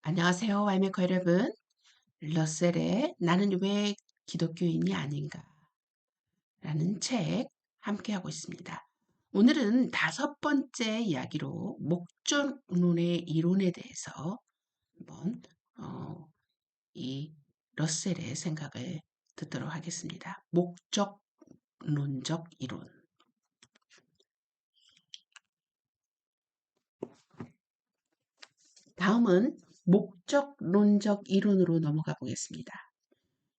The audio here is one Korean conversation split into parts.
안녕하세요, 와이메커 여러분. 러셀의 나는 왜 기독교인이 아닌가 라는 책 함께하고 있습니다. 오늘은 5번째 이야기로 목적론의 이론에 대해서 한번 어, 이 러셀의 생각을 듣도록 하겠습니다. 목적론적 이론. 다음은 목적론적 이론으로 넘어가 보겠습니다.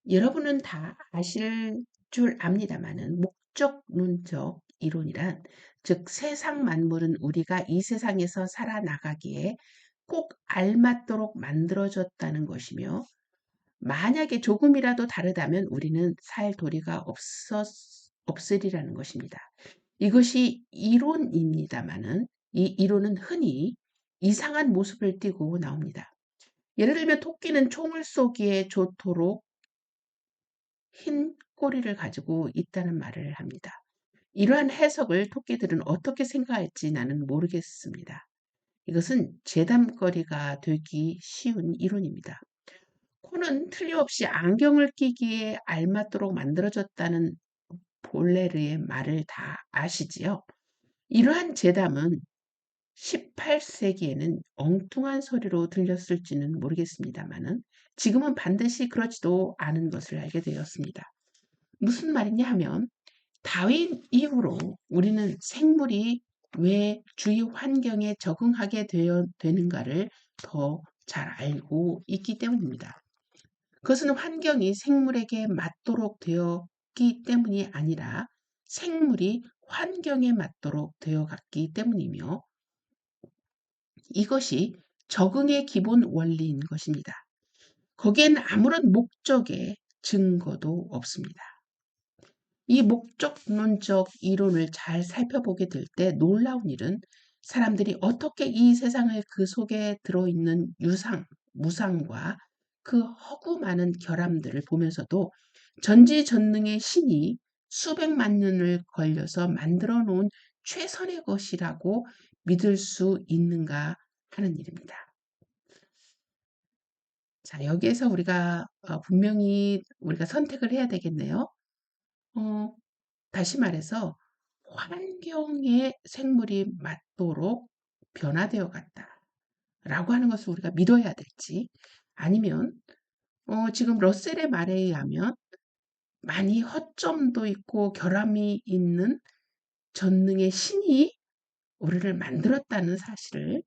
여러분은 다 아실 줄 압니다마는 목적론적 이론이란 즉 세상 만물은 우리가 이 세상에서 살아나가기에 꼭 알맞도록 만들어졌다는 것이며 만약에 조금이라도 다르다면 우리는 살 도리가 없으리라는 것입니다. 이것이 이론입니다마는 이 이론은 흔히 이상한 모습을 띠고 나옵니다. 예를 들면 토끼는 총을 쏘기에 좋도록 흰 꼬리를 가지고 있다는 말을 합니다. 이러한 해석을 토끼들은 어떻게 생각할지 나는 모르겠습니다. 이것은 재담거리가 되기 쉬운 이론입니다. 코는 틀림없이 안경을 끼기에 알맞도록 만들어졌다는 볼레르의 말을 다 아시지요? 이러한 재담은 18세기에는 엉뚱한 소리로 들렸을지는 모르겠습니다만은 지금은 반드시 그렇지도 않은 것을 알게 되었습니다. 무슨 말이냐 하면 다윈 이후로 우리는 생물이 왜 주위 환경에 적응하게 되는가를 더 잘 알고 있기 때문입니다. 그것은 환경이 생물에게 맞도록 되었기 때문이 아니라 생물이 환경에 맞도록 되어갔기 때문이며 이것이 적응의 기본 원리인 것입니다. 거기엔 아무런 목적의 증거도 없습니다. 이 목적론적 이론을 잘 살펴보게 될 때 놀라운 일은 사람들이 어떻게 이 세상을 그 속에 들어있는 무상과 그 허구 많은 결함들을 보면서도 전지전능의 신이 수백만 년을 걸려서 만들어 놓은 최선의 것이라고 믿을 수 있는가 하는 일입니다. 자, 여기에서 우리가 분명히 우리가 선택을 해야 되겠네요. 어, 다시 말해서 환경에 생물이 맞도록 변화되어 갔다라고 하는 것을 우리가 믿어야 될지 아니면 지금 러셀의 말에 의하면 많이 허점도 있고 결함이 있는 전능의 신이 우리를 만들었다는 사실을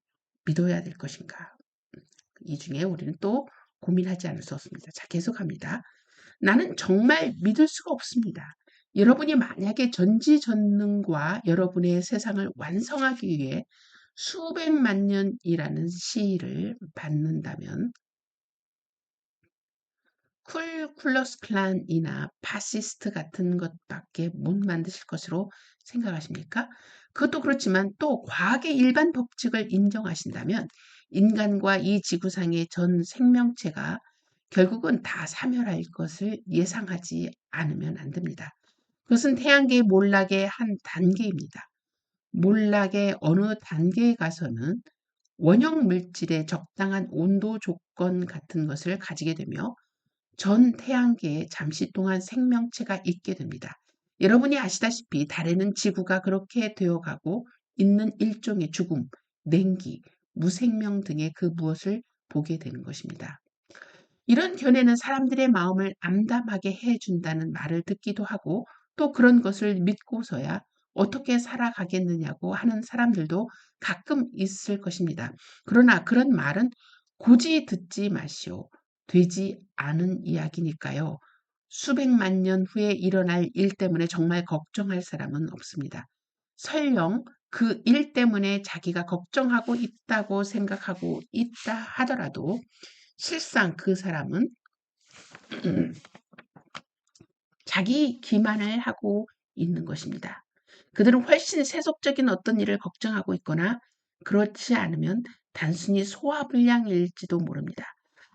믿어야 될 것인가. 이 중에 우리는 또 고민하지 않을 수 없습니다. 자, 계속합니다. 나는 정말 믿을 수가 없습니다. 여러분이 만약에 전지전능과 여러분의 세상을 완성하기 위해 수백만 년이라는 시일을 받는다면 쿨클러스 클란이나 파시스트 같은 것밖에 못 만드실 것으로 생각하십니까? 그것도 그렇지만 또 과학의 일반 법칙을 인정하신다면 인간과 이 지구상의 전 생명체가 결국은 다 사멸할 것을 예상하지 않으면 안 됩니다. 그것은 태양계의 몰락의 한 단계입니다. 몰락의 어느 단계에 가서는 원형 물질의 적당한 온도 조건 같은 것을 가지게 되며 전 태양계에 잠시 동안 생명체가 있게 됩니다. 여러분이 아시다시피 달에는 지구가 그렇게 되어가고 있는 일종의 죽음, 냉기, 무생명 등의 그 무엇을 보게 되는 것입니다. 이런 견해는 사람들의 마음을 암담하게 해준다는 말을 듣기도 하고 또 그런 것을 믿고서야 어떻게 살아가겠느냐고 하는 사람들도 가끔 있을 것입니다. 그러나 그런 말은 굳이 듣지 마시오. 되지 않은 이야기니까요. 수백만 년 후에 일어날 일 때문에 정말 걱정할 사람은 없습니다. 설령 그 일 때문에 자기가 걱정하고 있다고 생각하고 있다 하더라도 실상 그 사람은 자기 기만을 하고 있는 것입니다. 그들은 훨씬 세속적인 어떤 일을 걱정하고 있거나 그렇지 않으면 단순히 소화불량일지도 모릅니다.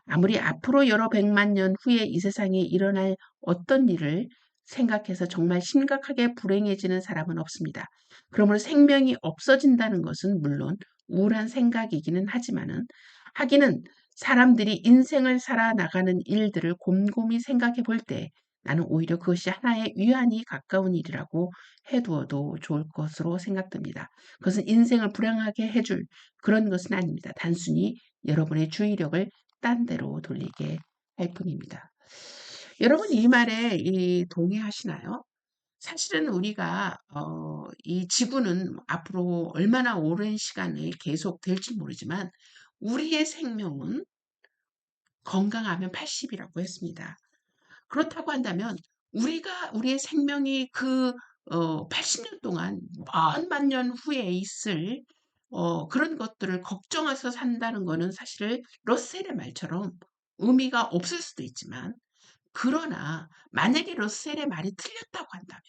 아무리 앞으로 여러 백만 년 후에 이 세상에 일어날 어떤 일을 생각해서 정말 심각하게 불행해지는 사람은 없습니다. 그러므로 생명이 없어진다는 것은 물론 우울한 생각이기는 하지만은 하기는 사람들이 인생을 살아나가는 일들을 곰곰이 생각해 볼 때 나는 오히려 그것이 하나의 위안이 가까운 일이라고 해두어도 좋을 것으로 생각됩니다. 그것은 인생을 불행하게 해줄 그런 것은 아닙니다. 단순히 여러분의 주의력을 딴 데로 돌리게 할 뿐입니다. 여러분 이 말에 동의하시나요? 사실은 우리가 이 지구는 앞으로 얼마나 오랜 시간을 계속 될지 모르지만 우리의 생명은 건강하면 80이라고 했습니다. 그렇다고 한다면 우리의 생명이 그 80년 동안 만만 년 후에 있을 그런 것들을 걱정해서 산다는 거는 사실 러셀의 말처럼 의미가 없을 수도 있지만 그러나 만약에 러셀의 말이 틀렸다고 한다면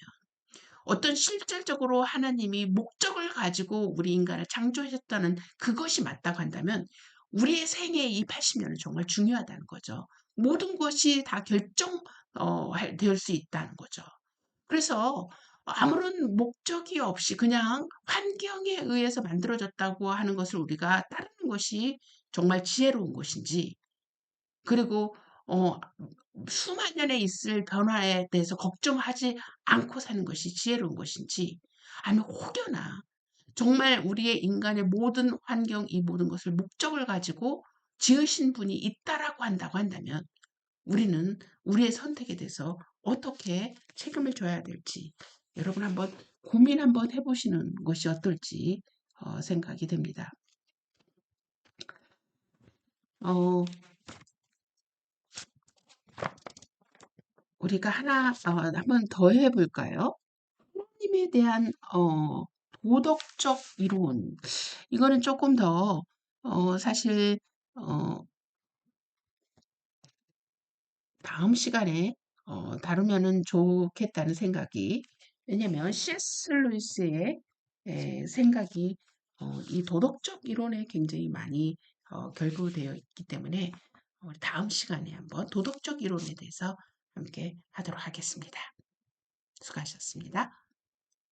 어떤 실질적으로 하나님이 목적을 가지고 우리 인간을 창조하셨다는 그것이 맞다고 한다면 우리의 생애의 이 80년은 정말 중요하다는 거죠. 모든 것이 다 될 수 있다는 거죠. 그래서 아무런 목적이 없이 그냥 환경에 의해서 만들어졌다고 하는 것을 우리가 따르는 것이 정말 지혜로운 것인지, 그리고 어, 수만 년에 있을 변화에 대해서 걱정하지 않고 사는 것이 지혜로운 것인지, 아니면 혹여나 정말 우리의 인간의 모든 환경, 이 모든 것을 목적을 가지고 지으신 분이 있다라고 한다고 한다면 우리는 우리의 선택에 대해서 어떻게 책임을 져야 될지 여러분 한번 고민 한번 해보시는 것이 어떨지 생각이 됩니다. 어, 우리가 한번 더 해볼까요? 하나님에 대한 도덕적 이론. 이거는 조금 더 사실 어, 다음 시간에 다루면은 좋겠다는 생각이, 왜냐면 C.S. 루이스의 생각이 이 도덕적 이론에 굉장히 많이 결부되어 있기 때문에 다음 시간에 한번 도덕적 이론에 대해서 함께 하도록 하겠습니다. 수고하셨습니다.